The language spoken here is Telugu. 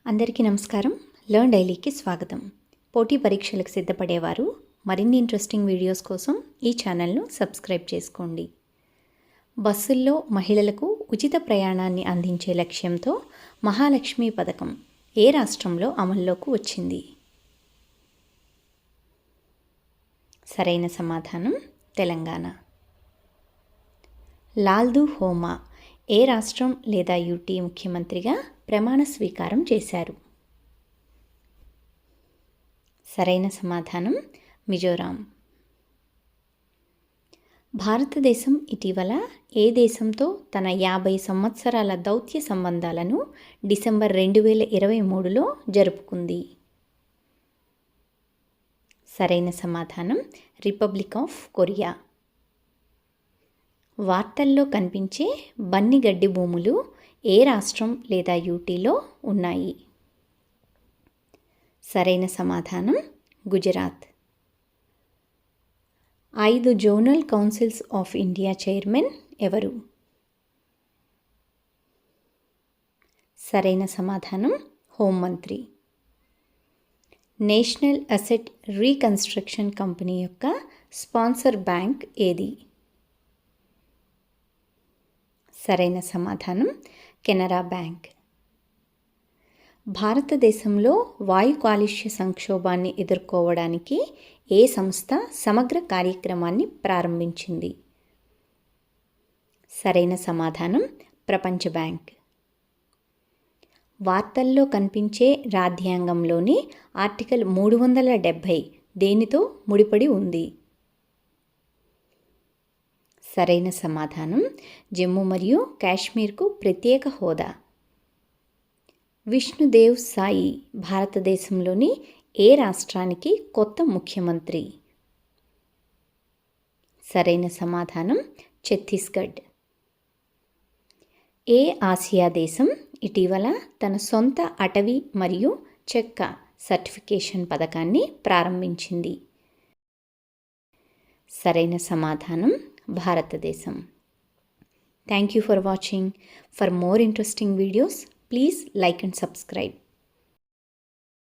అందరికీ నమస్కారం. లర్న్ డైలీకి స్వాగతం. పోటీ పరీక్షలకు సిద్ధపడేవారు మరిన్ని ఇంట్రెస్టింగ్ వీడియోస్ కోసం ఈ ఛానల్ను సబ్స్క్రైబ్ చేసుకోండి. బస్సుల్లో మహిళలకు ఉచిత ప్రయాణాన్ని అందించే లక్ష్యంతో మహాలక్ష్మి పథకం ఏ రాష్ట్రంలో అమల్లోకి వచ్చింది? సరైన సమాధానం తెలంగాణ. లాల్దు హోమా ఏ రాష్ట్రం లేదా యూటీ ముఖ్యమంత్రిగా ప్రమాణ స్వీకారం చేశారు? సరైన సమాధానం మిజోరాం. భారతదేశం ఇటీవల ఏ దేశంతో తన 50 సంవత్సరాల దౌత్య సంబంధాలను డిసెంబర్ 2023లో జరుపుకుంది? సరైన సమాధానం రిపబ్లిక్ ఆఫ్ కొరియా. వార్తల్లో కనిపించే బన్ని గడ్డి భూములు ఏ రాష్ట్రం లేదా యూటీలో ఉన్నాయి? సరైన సమాధానం Gujarat. 5 zonal councils of India chairman ఎవరు? సరైన సమాధానం హోంమంత్రి. నేషనల్ అసెట్ రీకన్స్ట్రక్షన్ కంపెనీ యొక్క స్పాన్సర్ బ్యాంక్ ఏది? సరైన సమాధానం కెనరా బ్యాంక్. భారతదేశంలో వాయు కాలుష్య సంక్షోభాన్ని ఎదుర్కోవడానికి ఏ సంస్థ సమగ్ర కార్యక్రమాన్ని ప్రారంభించింది? సరైన సమాధానం ప్రపంచ బ్యాంక్. వార్తల్లో కనిపించే రాజ్యాంగంలోని ఆర్టికల్ 370 దేనితో ముడిపడి ఉంది? సరైన సమాధానం జమ్మూ మరియు కాశ్మీర్కు ప్రత్యేక హోదా. విష్ణుదేవ్ సాయి భారతదేశంలోని ఏ రాష్ట్రానికి కొత్త ముఖ్యమంత్రి? సరైన సమాధానం ఛత్తీస్గఢ్. ఏ ఆసియా దేశం ఇటీవల తన సొంత అటవీ మరియు చెక్క సర్టిఫికేషన్ పథకాన్ని ప్రారంభించింది? సరైన సమాధానం భారతదేశం. Thank you for watching. For more interesting videos, please like and subscribe.